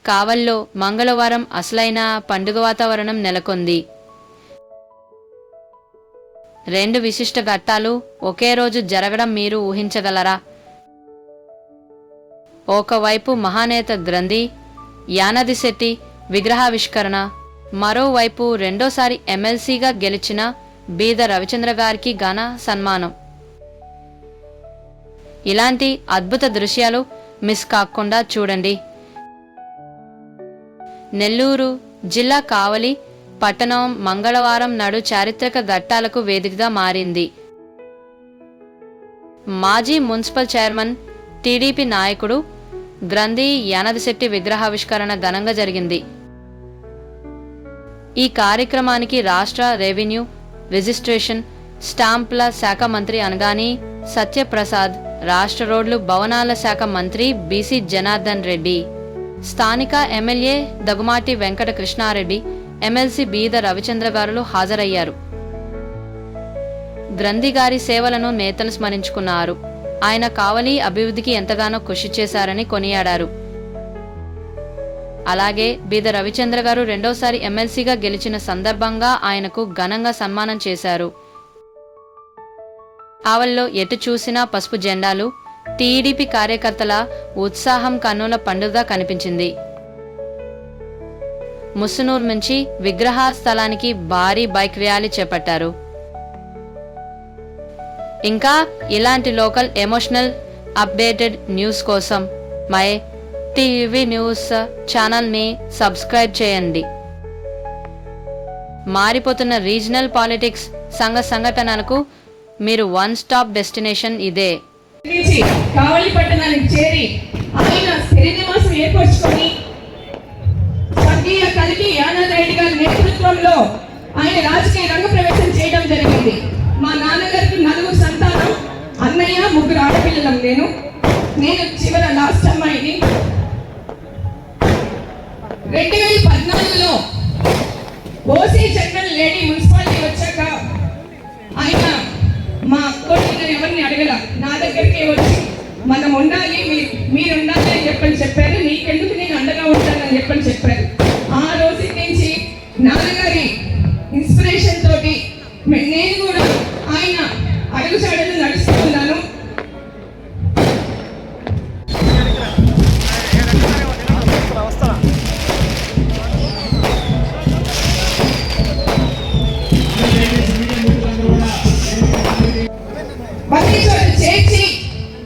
కావల్లో మంగళవారం అసలైన పండుగ వాతావరణం నెలకొంది. 2 విశిష్ట ఘట్టాలు ఒకే రోజు జరగడం మీరు ఊహించగలరా? ఒకవైపు మహానేత గ్రంథి యానదిశెట్టి విగ్రహావిష్కరణ, మరోవైపు రెండోసారి ఎమ్మెల్సీగా గెలిచిన బీద రవిచంద్ర గారికి ఘన సన్మానం. ఇలాంటి అద్భుత దృశ్యాలు మిస్ కాకుండా చూడండి. నెల్లూరు జిల్లా కావలి పట్టణం మంగళవారం నాడు చారిత్రక ఘట్టాలకు వేదికగా మారింది. మాజీ మున్సిపల్ చైర్మన్ టీడీపీ నాయకుడు గ్రంథి యానదిశెట్టి విగ్రహావిష్కరణ ఘనంగా జరిగింది. ఈ కార్యక్రమానికి రాష్ట్ర రెవెన్యూ, రిజిస్ట్రేషన్, స్టాంపుల శాఖ మంత్రి అనగాని సత్యప్రసాద్, రాష్ట్ర రోడ్లు భవనాల శాఖ మంత్రి బీసీ జనార్దన్ రెడ్డి, స్థానిక ఎమ్మెల్యే దగుమాటి వెంకట కృష్ణారెడ్డి, ఎమ్మెల్సీ బీద రవిచంద్ర గారులు హాజరయ్యారు. గ్రంథి గారి సేవలను నేతలు స్మరించుకున్నారు. ఆయన కావలి అభివృద్ధికి ఎంతగానో కృషి చేశారని కొనియాడారు. అలాగే బీద రవిచంద్ర గారు రెండోసారి ఎమ్మెల్సీగా గెలిచిన సందర్భంగా ఆయనకు ఘనంగా సన్మానం చేశారు. ఆవల్లో ఎటు చూసినా పసుపు జెండాలు, టీడీపీ కార్యకర్తల ఉత్సాహం కన్నుల పండుగ కనిపించింది. ముసునూరు నుంచి విగ్రహ స్థలానికి భారీ బైక్ ర్యాలీ చేపట్టారు. ఇంకా ఇలాంటి లోకల్ ఎమోషనల్ అప్డేటెడ్ న్యూస్ కోసం మై టీవీ న్యూస్ ఛానల్ని సబ్స్క్రైబ్ చేయండి. మారిపోతున్న రీజనల్ పాలిటిక్స్ సంఘటనలకు మీరు వన్ స్టాప్ డెస్టినేషన్ ఇదే. కావలి పట్టణానికి చేరి ఆయన స్థిర నివాసం ఏర్పరచుకొని స్వర్గీయ కలిగి యానాద్ రెడ్డి గారి నేతృత్వంలో ఆయన రాజకీయ రంగ ప్రవేశం చేయడం జరిగింది. మా నాన్నగారికి 4 సంతానం, అన్నయ్య, 3 ఆడపిల్లలం. నేను చివర లాస్ట్ అమ్మాయిని. 2014లో ఓసీ జనరల్ లేడీ మున్సిపాలిటీ వచ్చాక ఆయన మా అక్కోళ్ళు ఎవరిని అడగల, నా దగ్గరికే వచ్చి మనం ఉండాలి, మీరు ఉండాలి అని చెప్పారు. నీకెందుకు నేను అండగా ఉంటానని చెప్పారు. ఆ రోజు నుంచి నాన్నగారి ఇన్స్పిరేషన్ తోటి నేను కూడా ఆయన అడుగుచాడలు నడుస్తున్నాను. చేర్చి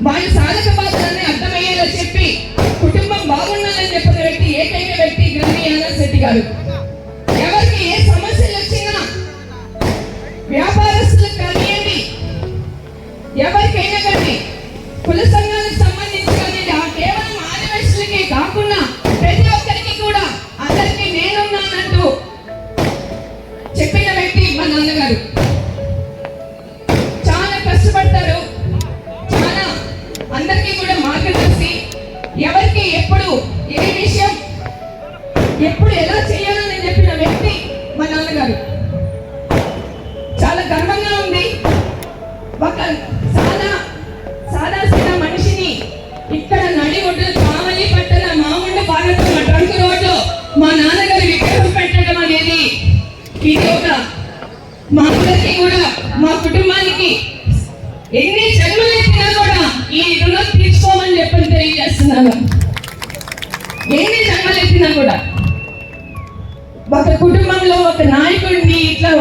వాళ్ళ సాధక బాధలన్నీ అర్థమయ్యేలా చెప్పి కుటుంబం బాగుండాలని చెప్పిన వ్యక్తి, ఏకైక వ్యక్తి గ్రంథి యానద్ శెట్టి గారు. ఎవరికి ఏ సమస్యలు వచ్చినా, వ్యాపారస్తులకు కానివ్వండి, ఎవరికైనా కానీ, కుల సంఘాలకు సంబంధించి కానివ్వండి, కేవలం ఆదివాసులకే కాకుండా ప్రతి ఒక్కరికి కూడా అందరికీ నేనున్నానంటూ చెప్పిన వ్యక్తి మా నాన్నగారు. చాలా కష్టపడతారు, చాలా అందరికీ కూడా మార్గదర్శి, ఎవరికి ఎప్పుడు ఏ విషయం ఎప్పుడు ఎలా చేయాలని చెప్పిన వ్యక్తి మా నాన్నగారు. చాలా గర్వంగా ఉంది. ఒక సాదా మనిషిని ఇక్కడ నడి ఒడ్డు కావలి పట్టణ మామూలు పాలతో ట్రంక్ రోడ్లో మా నాన్నగారి విగ్రహం పెట్టడం అనేది ఇది ఒక మా అందరికీ కూడా, మా కుటుంబానికి ఎన్ని జన్మలెత్తినా కూడా ఈ రుణం తీర్చుకోమని చెప్పని తెలియజేస్తున్నాను. ఎన్ని జన్మలెత్తినా కూడా ఒక కుటుంబంలో ఒక నాయకుడిని ఇట్లా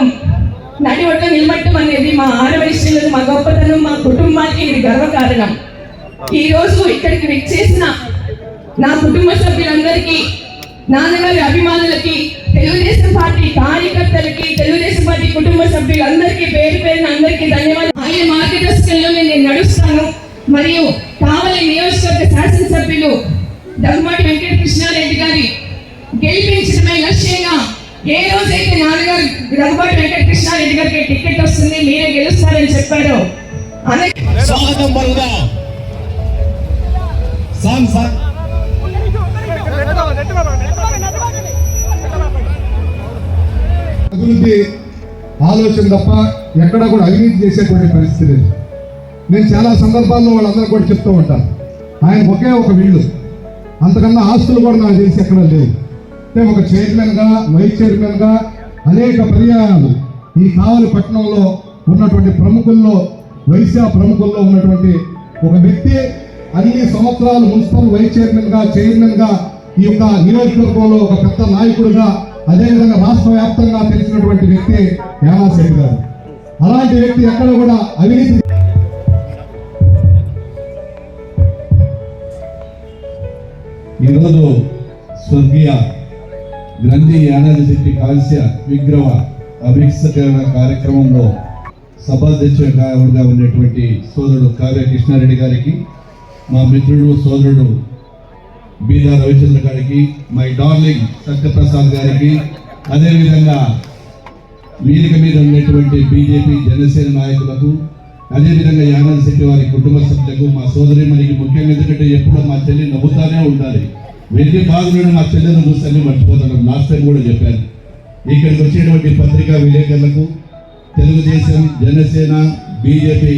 నడి ఒడ్డ నిలబట్టం అనేది మా ఆడవయస్సులకు, మా గొప్పతనం, మా కుటుంబానికి ఇది గర్వకారణం. ఈ రోజు ఇక్కడికి విచ్చేసిన నా కుటుంబ సభ్యులందరికీ, నాన్నగారి అభిమానులకి, తెలుగుదేశం పార్టీ కార్యకర్తలకి, తెలుగుదేశం పార్టీ కుటుంబ సభ్యులందరికీ పేరు పేరున అందరికీ ధన్యవాదాలు. ఆయన మార్గదర్శకంలోనే నేను నడుస్తాను. మరియు కావలి నియోజకవర్గ శాసనసభ్యులు దగుమాటి వెంకట కృష్ణారెడ్డి గారి గెలిపించడమే లక్ష్యంగా ఏ రోజైతే నాన్నగారు దగుమాటి వెంకట కృష్ణారెడ్డి గారికి టికెట్ వస్తుంది, మీరే గెలుస్తారని చెప్పారు. అభివృద్ధి ఆలోచన తప్ప ఎక్కడ కూడా అవినీతి చేసేటువంటి పరిస్థితి లేదు. నేను చాలా సందర్భాల్లో వాళ్ళందరూ కూడా చెప్తూ ఉంటాను, ఆయన ఒకే ఒక వీళ్ళు అంతకన్నా ఆస్తులు కూడా నాకు తెలిసి ఎక్కడ లేవు. అంటే ఒక చైర్మన్గా, వైస్ చైర్మన్గా అనేక పర్యాయాలు ఈ కావలి పట్టణంలో ఉన్నటువంటి ప్రముఖుల్లో, వైశ్య ప్రముఖుల్లో ఉన్నటువంటి ఒక వ్యక్తి. అన్ని సంవత్సరాలు మున్సిపల్ వైస్ చైర్మన్గా, చైర్మన్గా ఈ యొక్క నియోజకవర్గంలో ఒక పెద్ద నాయకుడిగా, అదేవిధంగా రాష్ట్ర వ్యాప్తంగా తెలిసినటువంటి వ్యక్తి యానా శెట్టి గారు. అలాంటి వ్యక్తి ఎక్కడ కూడా అవినీతి. ఈరోజు స్వర్గీయ గ్రంథి యానాది శెట్టి కాల్స్య విగ్రహ ఆవిష్కరణ కార్యక్రమంలో సభాధ్యక్షుడిగా ఉన్నటువంటి సోదరుడు కావ్య కృష్ణారెడ్డి గారికి, మా మిత్రుడు సోదరుడు బీదా రవిచంద్ర గారికి, మై డార్లింగ్ సత్యప్రసాద్ గారికి, అదేవిధంగా వేదిక మీద ఉన్నటువంటి బీజేపీ జనసేన నాయకులకు, అదేవిధంగా యానాది శెట్టి వారి కుటుంబ సభ్యులకు, మా సోదరిమణికి ముఖ్యంగా, ఎందుకంటే ఎప్పుడూ మా చెల్లి నవ్వుతానే ఉండాలి. వెళ్లి బాగున్నాడు మా చెల్లెలను చూస్తానే మర్చిపోతాను. లాస్ట్ టైం కూడా చెప్పాను. ఇక్కడికి వచ్చేటువంటి పత్రికా విలేకరులకు, తెలుగుదేశం, జనసేన, బీజేపీ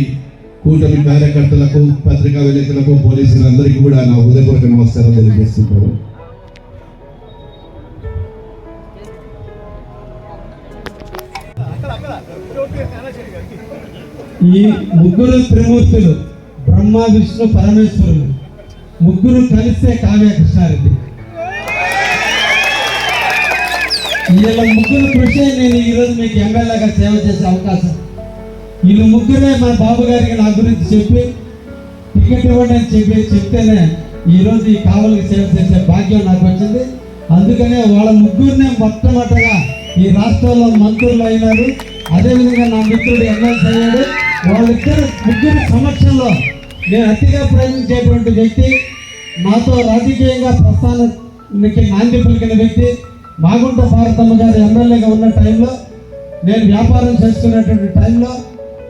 కూటమి కార్యకర్తలకు, పత్రికా విలేకరులకు, పోలీసులందరికీ కూడా నా హృదయపూర్వక నమస్కారం తెలియజేస్తుంటారు. ఈ ముగ్గురు త్రిమూర్తులు బ్రహ్మ, విష్ణు, పరమేశ్వరులు ముగ్గురు కలిస్తే కావ్య కృష్ణారెడ్డి. వీళ్ళ ముగ్గురు కృషి నేను ఈరోజు మీకు ఎమ్మెల్యేగా సేవ చేసే అవకాశం. వీళ్ళు ముగ్గురే మా బాబు గారికి నా గురించి చెప్పి టికెట్ ఇవ్వండి అని చెప్తేనే ఈరోజు ఈ కావలికి సేవ చేసే భాగ్యం నాకు వచ్చింది. అందుకనే వాళ్ళ ముగ్గురినే మొట్టమొదటగా ఈ రాష్ట్రంలో మంత్రులు అయినారు. అదేవిధంగా నా మిత్రుడు ఎమ్మెల్సీ అయ్యాడు. వాళ్ళిద్దరు ముగ్గురి సమక్షంలో నేను అతిగా ప్రేమించేటువంటి వ్యక్తి, నాతో రాజకీయంగా ప్రస్థానానికి నాంది పలికిన వ్యక్తి, మాగుంట భారతమ్మ గారు ఎమ్మెల్యేగా ఉన్న టైంలో, నేను వ్యాపారం చేసుకునేటువంటి టైంలో,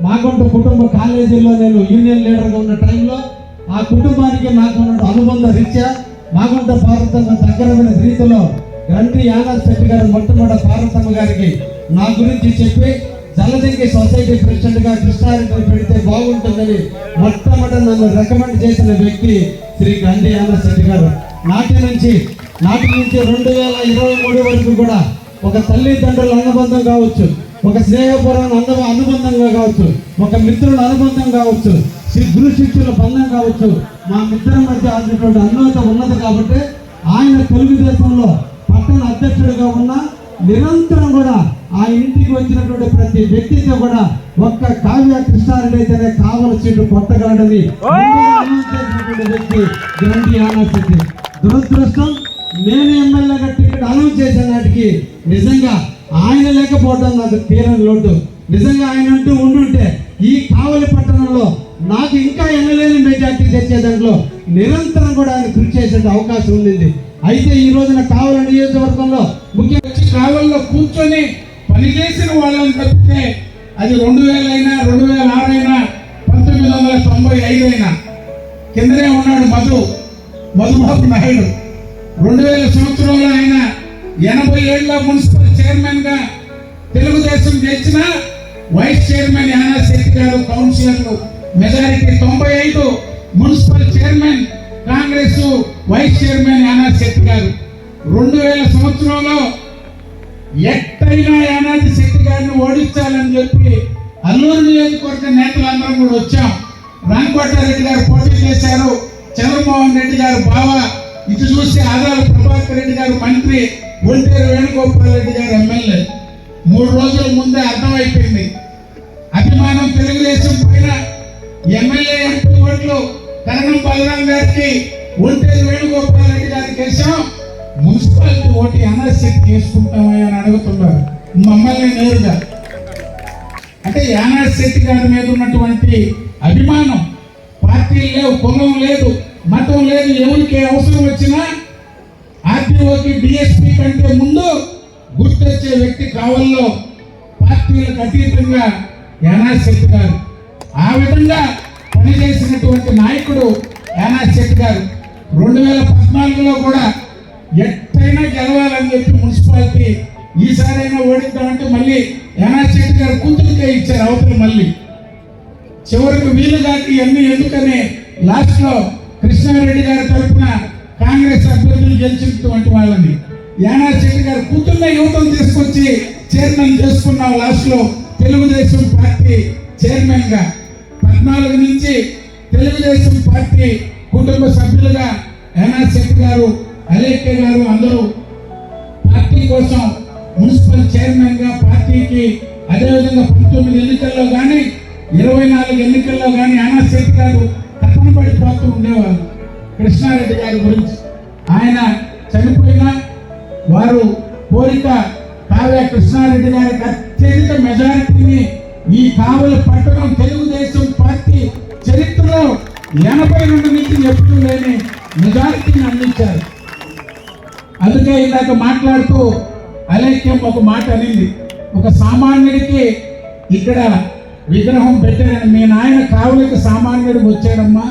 మాగుంట కుటుంబ కాలేజీలో నేను యూనియన్ లీడర్గా ఉన్న టైంలో, ఆ కుటుంబానికి నాకు ఉన్న అనుబంధ రీత్యా మాగుంట భారతమ్మ దగ్గరమైన రీతిలో గ్రంథి యానాది శెట్టి గారు మొట్టమొదటి భారతమ్మ గారికి నా గురించి చెప్పి జలదంకి సొసైటీ ప్రెసిడెంట్గా కృష్ణారెడ్డిని పెడితే బాగుంటుందని మొట్టమొదటి నన్ను రికమెండ్ చేసిన వ్యక్తి శ్రీ గ్రంథి యానాది శెట్టి గారు. నాటి నుంచి 2023 వరకు కూడా ఒక తల్లిదండ్రుల అనుబంధం కావచ్చు, ఒక స్నేహపూర్వక అనుబంధంగా కావచ్చు, ఒక మిత్రుల అనుబంధం కావచ్చు, గురు శిష్యుల బంధం కావచ్చు, మా మిత్రుల మధ్య ఆడినటువంటి అన్యోన్యత ఉన్నది. కాబట్టి ఆయన తెలుగుదేశంలో పట్టణ అధ్యక్షుడిగా ఉన్న నిరంతరం కూడా ఆ ఇంటికి వచ్చినటువంటి ప్రతి వ్యక్తితో కూడా ఒక్క కావ్య కృష్ణారెడ్డి అయితేనే కావల సీటు కొట్టగలడని వ్యక్తి గ్రంథి యానాది శెట్టి. దురదృష్టం, నేను ఎమ్మెల్యేగా టికెట్ అనౌన్స్ చేసే నాటికి నిజంగా ఆయన లేకపోవడం నాకు తీరని లోటు. నిజంగా ఆయన అంటూ ఉండుంటే ఈ కావలి పట్టణంలో నాకు ఇంకా ఎమ్మెల్యేని మెజార్టీ తెచ్చే దాంట్లో నిరంతరం కూడా ఆయన కృషి చేసే అవకాశం ఉండింది. అయితే ఈ రోజున కావలి నియోజకవర్గంలో ముఖ్యంగా కావల్లో కూర్చొని పనిచేసిన వాళ్ళని తప్పితే అది 2000 అయినా 2006 అయినా 1995 అయినా కిందనే ఉన్నాడు మధుబాబు నాయుడు. 2000 సంవత్సరంలో ఆయన 80 ఏళ్ళ మున్సిపల్ చైర్మన్ గా తెలుగుదేశం గెలిచిన వైస్ చైర్మన్ యానాది శెట్టి గారు, కౌన్సిలర్లు majority 95, municipal chairman Congress vice chairman Yanadi Setty గారు. 2000 సంవత్సరంలో ఎట్టయినా యానాది శెట్టి గారిని ఓడించాలని చెప్పి అల్లూరు నియోజకవర్గ నేతలందరం కూడా వచ్చాం. రాంకోటారెడ్డి గారు పోటీ చేశారు, చంద్రమోహన్ రెడ్డి గారు బావ, ఇటు చూస్తే ఆదాల ప్రభాకర్ రెడ్డి గారు మంత్రి, ఒంటేరు వేణుగోపాల్ రెడ్డి గారు ఎమ్మెల్యే. 3 రోజుల ముందే అర్థమైపోయింది అభిమానం తెలుగుదేశం పైన. ఎమ్మెల్యే ఎంపీ ఓట్లు కరణం బలరాం గారికి, ఒంటేరు వేణుగోపాల్ రెడ్డి గారికి వేసాం. మున్సిపాలిటీ ఓటు యానాది శెట్టి వేసుకుంటామని అని అడుగుతున్నారు మమ్మల్ని నేరుగా. అంటే యానాది శెట్టి గారి మీద ఉన్నటువంటి అభిమానం, పార్టీలు లేవు, కులం లేదు, మతం లేదు, ఎవరికి అవసరం వచ్చినా ఆర్టీఓకి, డిఎస్పీ కంటే ముందు గుర్తొచ్చే వ్యక్తి కావల్లో పార్టీలకు అతీతంగా యానాది శెట్టి గారు. ఆ విధంగా పనిచేసినటువంటి నాయకుడు యానాది శెట్టి గారు. 2014లో కూడా ఎట్టయినా గెలవాలని చెప్పి మున్సిపాలిటీ ఈసారైనా ఓడిద్దామంటే మళ్ళీ యానాది శెట్టి గారు కూతురికే ఇచ్చారు అవతల. మళ్ళీ చివరికి వీలుగాకి ఇవన్నీ ఎందుకని లాస్ట్లో కృష్ణారెడ్డి గారి తరఫున కాంగ్రెస్ అభ్యర్థులు గెలిచినటువంటి వాళ్ళని. యానాది శెట్టి గారు కూతున్న యువతను తీసుకొచ్చి చైర్మన్ చేసుకున్నాం లాస్ట్లో తెలుగుదేశం పార్టీ చైర్మన్ గా. 14 నుంచి తెలుగుదేశం పార్టీ కుటుంబ సభ్యులుగా యానాది శెట్టి గారు, అలేఖ్య గారు అందరూ పార్టీ కోసం మున్సిపల్ చైర్మన్ గా పార్టీకి, అదేవిధంగా 19 ఎన్నికల్లో కానీ 24 ఎన్నికల్లో కానీ యానాది శెట్టి గారు తపన పడిపోతూ ఉండేవారు కృష్ణారెడ్డి గారి గురించి. ఆయన చనిపోయినా వారు కోరిక కావ్య కృష్ణారెడ్డి గారికి అత్యధిక మెజారిటీని ఈ కావలి పట్టణం తెలుగుదేశం పార్టీ చరిత్రలో 82 నుంచి ఎప్పుడు లేని మెజారిటీని అందించారు. అందుకే ఇందాక మాట్లాడుతూ అలేఖ్యం ఒక మాట అనింది, ఒక సామాన్యుడికి ఇక్కడ విగ్రహం పెట్టారని. మీ నాయన కావలికి సామాన్యుడికి వచ్చాడమ్మా.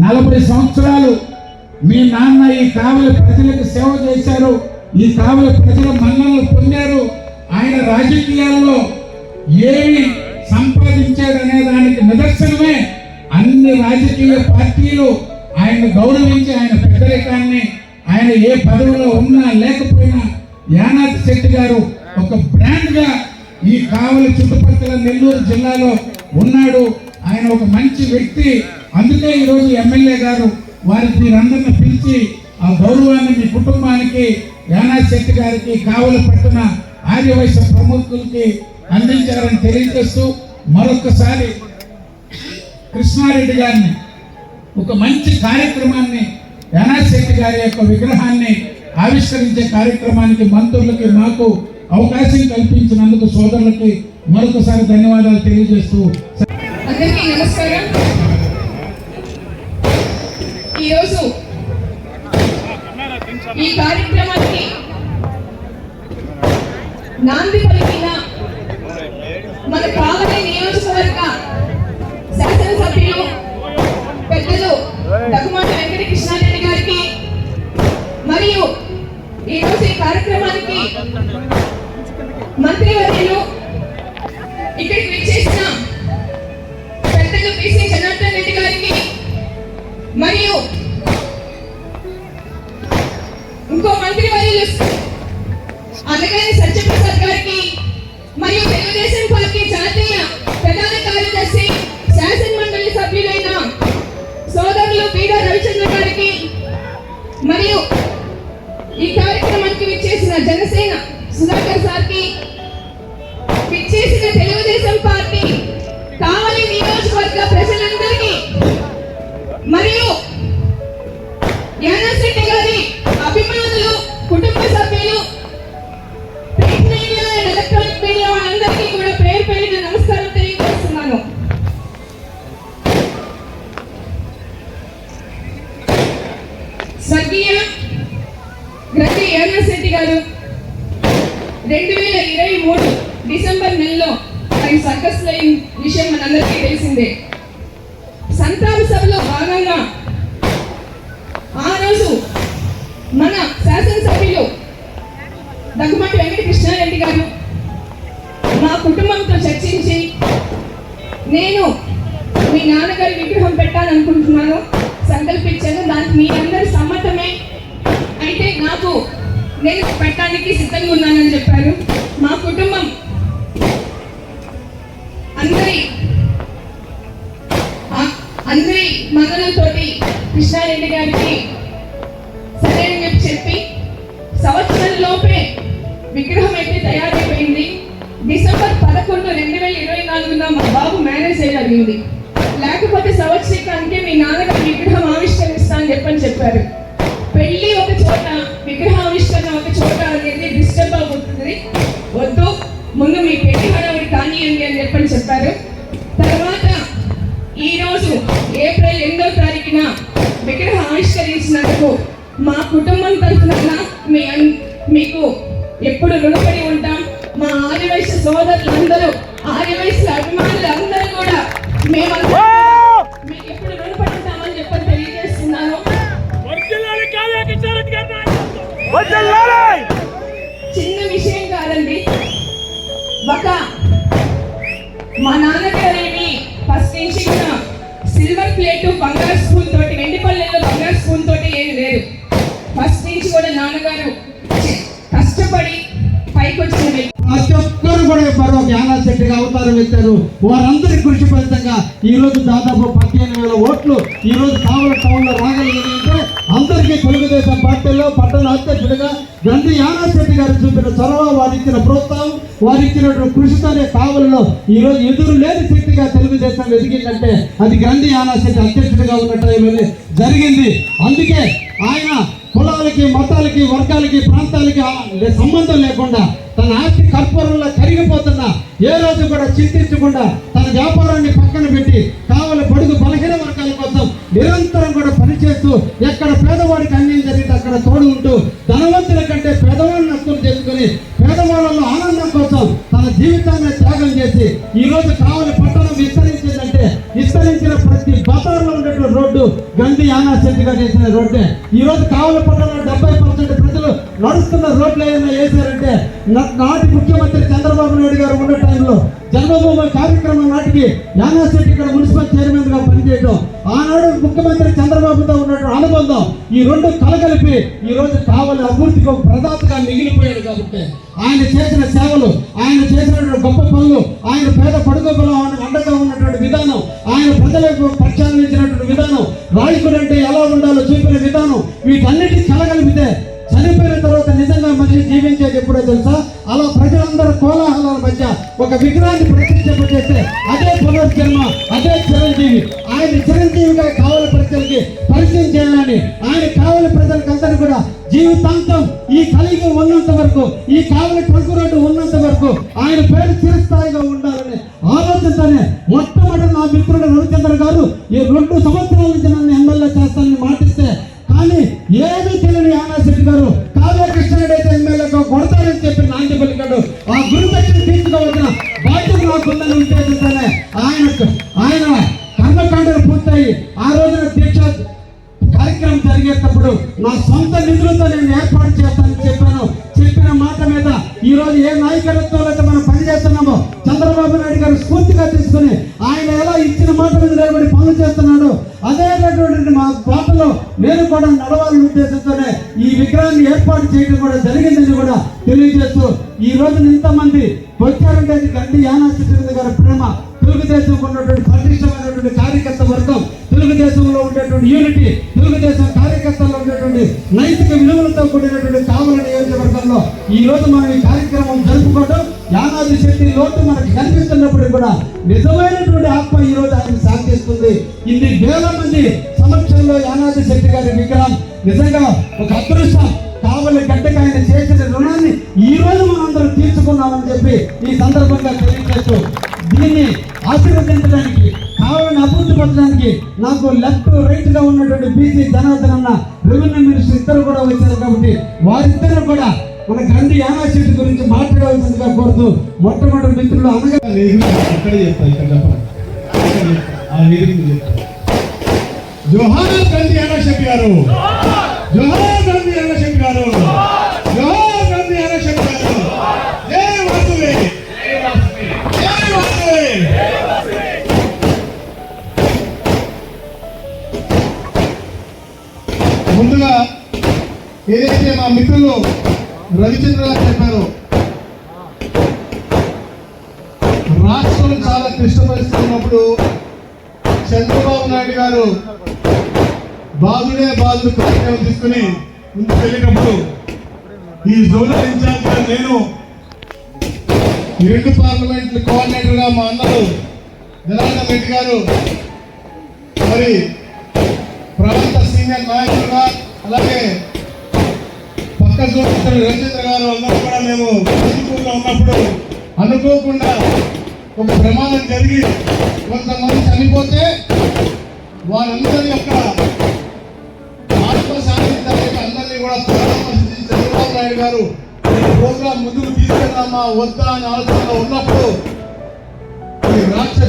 40 సంవత్సరాలు మీ నాన్న ఈ కావలి ప్రజలకు సేవ చేశారు, ఈ కావలి ప్రజల మన్ననలు పొందారు. ఆయన రాజకీయాల్లో ఏమి సంపాదించాడనే దానికి నిదర్శనమే అన్ని రాజకీయ పార్టీలు ఆయన గౌరవించి, ఆయన పెద్దరికాన్ని, ఆయన ఏ పదవిలో ఉన్నా లేకపోయినా యానాది శెట్టి గారు ఒక బ్రాండ్ గా ఈ కావలి చుట్టుపక్కల నెల్లూరు జిల్లాలో ఉన్నాడు. ఆయన ఒక మంచి వ్యక్తి. అందుకే ఈరోజు ఎమ్మెల్యే గారు వారికి మీరందరిని పిలిచి ఆ గౌరవాన్ని మీ కుటుంబానికి, యానాది శెట్టి గారికి, కావలి పట్టణ ఆర్యవైశ్య ప్రముఖులకి అందించారని తెలియజేస్తూ మరొకసారి కృష్ణారెడ్డి గారిని ఒక మంచి కార్యక్రమాన్ని, యానాది శెట్టి గారి యొక్క విగ్రహాన్ని ఆవిష్కరించే కార్యక్రమానికి మంత్రులకి మాకు అవకాశం కల్పించినందుకు సోదరులకి మరొకసారి ధన్యవాదాలు తెలియజేస్తూ. అందరికీ నమస్కారం. ఈరోజు ఈ కార్యక్రమానికి నాంది పలికిన మన కావలి నియోజకవర్గ శాసనసభ్యులు పెద్దలు దగ్గుమాటి వెంకట కృష్ణారెడ్డి గారికి, మరియు ఈరోజు ఈ కార్యక్రమానికి మంత్రివర్యులు ఇక్కడికి విచ్చేసిన పెద్దలు పిసి జనార్దన్ రెడ్డి గారికి, మరియు ఇంకో మంత్రివర్యులు అన్నగారి సత్యప్రసాద్ గారికి, మరియు తెలుగుదేశం పార్టీ జాతీయ ప్రధాన కార్యదర్శి శాసన మండలి సభ్యులైన సోదరులు పీడ రవిచంద్ర గారికి, మరియు ఈ కార్యక్రమానికి విచ్చేసిన జనసేన సుధాకర్ సార్కి, విచ్చేసిన తెలుగుదేశం పార్టీ కావలి నియోజకవర్గ ప్రజలందరికీ, మరియు యానాది శెట్టి గారి అభిమానులు, కుటుంబ సభ్యులు, print media and electronic media వాళ్ళందరికీ కూడా పేరు పేరున నమస్కారం తెలియజేస్తున్నాను. స్వర్గీయ గ్రంథి యానాది శెట్టి గారు 2023 డిసెంబర్ నెలలో ఆయన సర్కస్ లో విషయం మనందరికీ తెలిసిందే. సంతాప సభలో భాగంగా ఆ రోజు మన శాసనసభ్యులు దగ్గుమాటి వెంకట కృష్ణారెడ్డి గారు మా కుటుంబంతో చర్చించి, నేను మీ నాన్నగారి విగ్రహం పెట్టాలనుకుంటున్నాను, సంకల్పించాను, దానికి మీ అందరి సమ్మతమే అయితే నాకు నేను పెట్టడానికి సిద్ధంగా ఉన్నానని చెప్పారు. మా కుటుంబం అందరి మన్ననలతోటి కృష్ణారెడ్డి గారికి సరే అని చెప్పి సంవత్సరం లోపే విగ్రహం అయితే తయారైపోయింది. డిసెంబర్ 11, 2024 మా బాబు మ్యారేజ్ జరిగింది. లేకపోతే సంవత్సరానికే మీ నాన్నగారి విగ్రహం ఆవిష్కరిస్తా అని చెప్పారు. పెళ్లి ఒక చోట, విగ్రహావిష్కరణ ఒక చోట అనేది డిస్టర్బ్ అవుతుంది, వద్దు, ముందు మీ పెళ్లి హడావిడి కానియండి అని చెప్పారు. తర్వాత ఈరోజు ఏప్రిల్ 8వ తారీఖున విగ్రహం ఆవిష్కరించినందుకు మా కుటుంబం తరఫున మీకు ఎప్పుడు రుణపడి ఉంటాం. మా ఆర్యవైశ్య సోదరులందరూ, ఆర్యవైశ్య అభిమానులు అందరూ కూడా మేమందరూ మీకు ఎప్పుడు రుణపడి ఉంటామని తెలియజేస్తున్నాను. చిన్న విషయం కాదండి, మా నాన్నగారేమి ఫస్ట్ నుంచి సిల్వర్ ప్లేటు బంగారు స్పూన్ తోటి వెండి పల్లెల్లో కమలా స్పూన్ తోటి ఏమి లేదు. ఫస్ట్ నుంచి కూడా నాన్నగారు కష్టపడి పైకి వచ్చిన వ్యక్తి. ప్రతి ఒక్కరు కూడా మరో జ్ఞానశక్తిగా అవతారం ఎత్తారు. వారందరి కృషి ఫలితంగా ఈ రోజు దాదాపు 15,000 ఓట్లు ఈ రోజు కావల టౌన్ లో రాగలిగిందంటే అందరికీ తెలుగుదేశం పార్టీలో పట్టణ అధ్యక్షుడిగా గ్రంథి యానాశెట్టి గారు చూపిన చొరవ, వారిచ్చిన ప్రోత్సాహం, వారిచ్చినటువంటి కృషితోనే కావలలో ఈ రోజు ఎదురు లేని శక్తిగా తెలుగుదేశం ఎదిగిందంటే అది గ్రంథి యానాశెట్టి అధ్యక్షుడిగా ఉన్న టైంలో జరిగింది. అందుకే ఆయన కులాలకి, మతాలకి, వర్గాలకి, ప్రాంతాలకి సంబంధం లేకుండా తన ఆస్తి కర్పూరంలో కరిగిపోతున్నా ఏ రోజు కూడా చింతించకుండా తన వ్యాపారాన్ని పక్కన పెట్టి కావలి బడుగు బలహీన వర్గాల కోసం నిరంతరం కూడా పనిచేస్తూ ఎక్కడ పేదవాడికి అన్యాయం జరిగితే అక్కడ తోడు ఉంటూ ధనవంతుల కంటే పేదవాడిని హక్కులు చేసుకుని పేదవాళ్ళలో ఆనందం కోసం తన జీవితాన్ని త్యాగం చేసి ఈ రోజు కావలి పట్టణం విస్తరించిందంటే విస్తరించిన ప్రతి బజార్లో ఉన్నటువంటి రోడ్డు గ్రంథి యానాశెట్టిగా చేసిన రోడ్డే. ఈ రోజు కావలి పట్టణంలో 70% ప్రజలు నడుస్తున్న రోడ్లు ఏమైనా వేశారంటే నాటి ముఖ్యమంత్రి చంద్రబాబు నాయుడు గారు ఉన్న టైంలో జన్మభూమి కార్యక్రమం నాటికి యానాశెట్టి ఇక్కడ మున్సిపల్ చైర్మన్ గా పనిచేయడం, ఆనాడు ముఖ్యమంత్రి చంద్రబాబుతో ఉన్నటువంటి అనుబంధం ఈ రెండు కలగలిపి ఈ రోజు కావలి అభివృద్ధికి ఒక ప్రదాతగా మిగిలిపోయాడు. కాబట్టి ఆయన చేసిన సేవలు, ఆయన చేసినటువంటి గొప్ప పనులు, ఆయన పేద పడుగోలు అండగా ఉన్నటువంటి విధానం, ఆయన ప్రజలకు ప్రక్షాళించినటువంటి విధానం, నాయకుడు అంటే ఎలా ఉండాలో చూపిన విధానం, వీటన్నిటిని కలగలిపితే చనిపోయిన తర్వాత నిజంగా మనిషి జీవించేది ఎప్పుడో తెలుసా? అలా ప్రజలందరూ కోలాహలాల మధ్య ఒక విగ్రహాన్ని ప్రతిష్ఠింపజేస్తే అదే పునర్జన్మ, అదే చిరంజీవి. ఆయన చిరంజీవిగా కావలి ప్రజలకి పరిచయం చేయాలని, ఆయన కావలి ప్రజలకందరూ కూడా జీవితాంతం ఈ కలిగి ఉన్నంత వరకు, ఈ కావలి ట్రంక్ రోడ్డు ఉన్నంత వరకు ఆయన పేరు చిరస్థాయిగా ఉండాలని ఆలోచనతోనే మొట్టమొదటి నా మిత్రుడు రవిచంద్ర గారు ఈ 2 సంవత్సరాల నుంచి నన్ను ఎమ్మెల్యే చేస్తానని మాటిస్తే, కానీ ఏమీ తెలియని యానాశెట్టి గారు కావ్య కృష్ణారెడ్డి అయితే ఎమ్మెల్యేగా కొడతారని చెప్పి నాంది పలికాడు. ఆ గురుదక్షిణ తీసుకోవాల్సిన బాధ్యత నాకుందని ఉద్దేశంతోనే ఆయన కర్మకాండలు పూర్తయి ఆ రోజున దీక్ష కార్యక్రమం జరిగేటప్పుడు నా సొంత నిధులతో నేను ఏర్పాటు చేస్తానని చెప్పాను. చెప్పిన మాట మీద ఈ రోజు ఏ నాయకత్వంలో అయితే మనం పనిచేస్తున్నామో చంద్రబాబు నాయుడు గారు స్ఫూర్తిగా తీసుకుని ఆయన ఎలా ఇచ్చిన మాట మీద నిలబడి పనులు చేస్తున్నాడు, అదేటువంటి మా బాటలో నేను కూడా నడవాలని ఉద్దేశంతోనే ఈ విగ్రహాన్ని ఏర్పాటు చేయడం కూడా జరిగిందని కూడా తెలియజేస్తూ ఈ రోజు ఇంతమంది వచ్చారంటే అది గ్రంథి యానాశెట్టి గారి ప్రేమ, తెలుగుదేశం ఉన్నటువంటి పటిష్టమైనటువంటి కార్యకర్త వర్గం, తెలుగుదేశంలో ఉండేటువంటి యూనిటీ, తెలుగుదేశం కార్యకర్తల్లో ఉండేటువంటి నైతిక విలువలతో కూడినటువంటి కావలి నియోజకవర్గంలో ఈ రోజు మనం ఈ కార్యక్రమం జరుపుకోవడం, యానాశెట్టి లోటు మనకు కనిపిస్తున్నప్పుడు కూడా నిజమైనటువంటి ఆత్మ ఈ రోజు ఆయన సాధిస్తుంది. ఇన్ని వేల మంది సమక్షంలో యానాశెట్టి గారి విగ్రహం నిజంగా ఒక అదృష్టం. కావలి గడ్డకు ఆయన చేసిన రుణాన్ని ఈ రోజు మనందరం తీర్చుకున్నామని చెప్పి ఈ సందర్భంగా తెలియజేస్తూ దీన్ని ఆశీర్వదించడానికి, కావాలని అభివృద్ధి పరచడానికి నాకు లెఫ్ట్ రైట్ గా ఉన్నటువంటి బీసీ జనార్దన్ అన్న, రెవెన్యూ మినిస్టర్ ఇద్దరు కూడా వచ్చారు. కాబట్టి వారిద్దరు కూడా మన గ్రంథి యానాశెట్టి గురించి మాట్లాడవలసిందిగా కోరుతూ మొట్టమొదటి మిత్రులు అనగా జోహార్ గ్రంథి యానాశెట్టి గారు, జోహార్ గ్రంథి యానాశెట్టి గారు, జోహార్ గ్రంథి యానాశెట్టి గారు. జై వాసుదేవి, జై వాసుదేవి. ముందుగా ఏదైతే మా మిత్రులు రవిచంద్ర గారు చెప్పారో, రాష్ట్రం చాలా క్లిష్ట పరిస్థితి ఉన్నప్పుడు చంద్రబాబు నాయుడు గారు బాధుడే బాధుడు కార్యక్రమం తీసుకుని ముందుకు వెళ్ళినప్పుడు ఈ జోనల్ ఇన్ఛార్జ్గా నేను ఈ 2 పార్లమెంట్ కోఆర్డినేటర్గా మా అన్నలు జనార్దన్ రెడ్డి గారు, మరి ప్రాంత సీనియర్ నాయకులుగా, అలాగే పక్క జోన్ రవిచంద్ర గారు అందరూ కూడా మేము ఊళ్ళో ఉన్నప్పుడు అనుకోకుండా ఒక ప్రమాదం జరిగి కొంతమంది చనిపోతే వారందరి యొక్క ఆత్మశాంతి అందరినీ కూడా పరామర్శించి చంద్రబాబు నాయుడు గారు ప్రోగ్రాం ముందుకు తీసుకెళ్దామా వద్దా అని ఆలోచనలో ఉన్నప్పుడు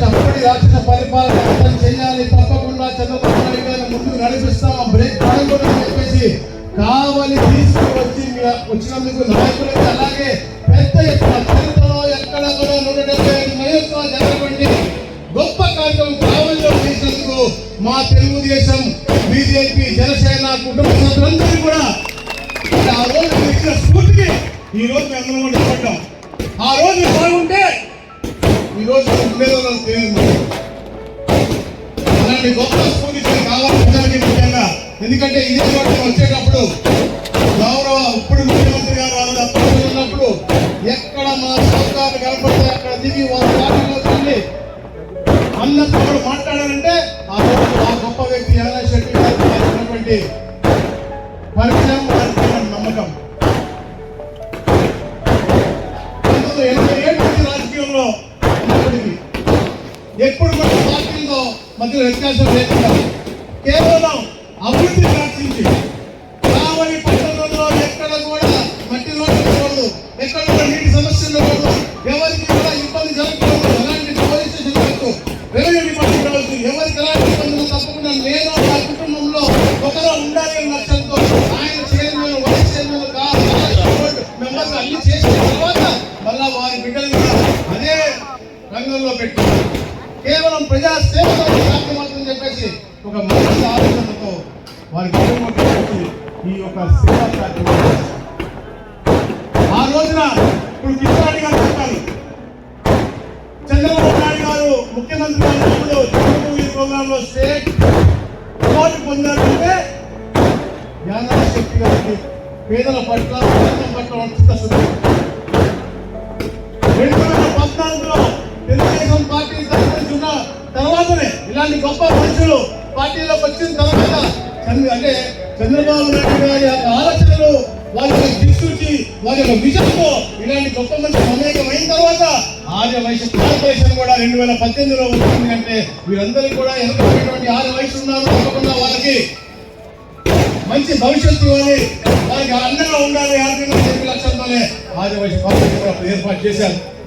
అప్పటి రాక్షస పరిపాలన అర్థం చేయాలి, తప్పకుండా చంద్రబాబు నాయుడు గారిని ముందుకు నడిపిస్తాం, బ్రేక్ పడకూడదు అని చెప్పేసి కావలి తీసుకువచ్చి వచ్చినందుకు నాయకులకి, అలాగే పెద్ద ఎత్తున చరిత్రలో ఎక్కడ కూడా 175 నియోజకవర్గాలు జరగబడి గొప్ప కార్యక్రమం కావలిలో చేసినందుకు మా తెలుగుదేశం, బీజేపీ, జనసేన కుటుంబ సభ్యులందరూ కూడా ఆ రోజు ఇచ్చిన స్ఫూర్తికి ఈ రోజు మేము అందరం కూడా నిలబడ్డాం. ఆ రోజు బాగుంటే ఈ రోజు అలాంటి గొప్ప స్ఫూర్తి కావాలి ప్రజలకి ముఖ్యంగా. ఎందుకంటే ఇదే చోట వచ్చేటప్పుడు గౌరవ ఇప్పుడు ముఖ్యమంత్రి గారు వాళ్ళు అప్పుడు ఉన్నప్పుడు ఎక్కడ మా సౌకర్యాలు కనపడితే అక్కడ దిగి వాళ్ళ పార్టీలోకి అన్నప్పుడు కూడా మాట్లాడారంటే ఆ రోజు ఆ గొప్ప వ్యక్తి యానా శెట్టి గారు ఉన్నటువంటి పరిచయం, నమ్మకం. 1987 రాజకీయంలో ఉన్నప్పటికీ ఎప్పుడు కూడా పార్టీలతో మధ్యలో వ్యత్యాసం లేకుండా కేవలం అభివృద్ధి ప్రార్థించి కావలి పట్టణంలో ఎక్కడ కూడా మట్టి రోడ్డు ఉండకూడదు, ఎక్కడ కూడా నీటి సమస్యలు ఉండకూడదు, ఎవరికి కూడా ఇబ్బంది జరగకూడదు, ఎలాంటి పోలీస్ స్టేషన్ కావచ్చు, రెవెన్యూ డిపార్ట్మెంట్ కావచ్చు, ఎవరికి ఎలాంటి ఇబ్బందులు తప్పకుండా నేను నా కుటుంబంలో ఒకరు ఉండాలి అనే లక్ష్యంతో ఆయన chairman, vice chairman, board members అన్ని చేసిన తర్వాత మళ్ళా వారి బిడ్డలు కూడా అదే రంగంలో పెట్టుకున్నారు. కేవలం ప్రజా సేవలో సాధ్యమవుతుందని చెప్పేసి ఒక మంచి ఆలోచనతో వారి కుటుంబం ఈ యొక్క సేవా కార్యక్రమం ఆ రోజున ఇప్పుడు కిషోర్ గారు చెప్పారు, చంద్రబాబు నాయుడు గారు ముఖ్యమంత్రి గారు తెలుగు ఈ ప్రోగ్రామ్ లో స్టేట్ అవార్డు పొందారంటే యానా శెట్టి గారికి పేదల పట్ల, ప్రాంతం పట్ల చిత్తశుద్ధి. 2014లో తెలుగుదేశం పార్టీ తరఫున తర్వాతనే ఇలాంటి గొప్ప మనుషులు పార్టీలోకి వచ్చిన తర్వాత అంటే చంద్రబాబు నాయుడు గారి యొక్క ఆలోచనలు, వాళ్ళ యొక్క దిక్సూచి, వాళ్ళ యొక్క విజన్తో ఇలాంటి గొప్ప మంది మమేకమైన తర్వాత ఆర్య వైశ్య కార్పొరేషన్ కూడా 2018లో వచ్చింది. అంటే వీరందరికీ కూడా ఎన్నికైనటువంటి ఆర్య వైశ్యులు ఉన్నారు, తప్పకుండా వాళ్ళకి మంచి భవిష్యత్తు ఇవ్వాలి, వారికి అండగా ఉండాలి, ఆర్థిక లక్ష్యంతోనే ఆర్య వైశ్య కార్పొరేషన్ ఏర్పాటు చేశారు.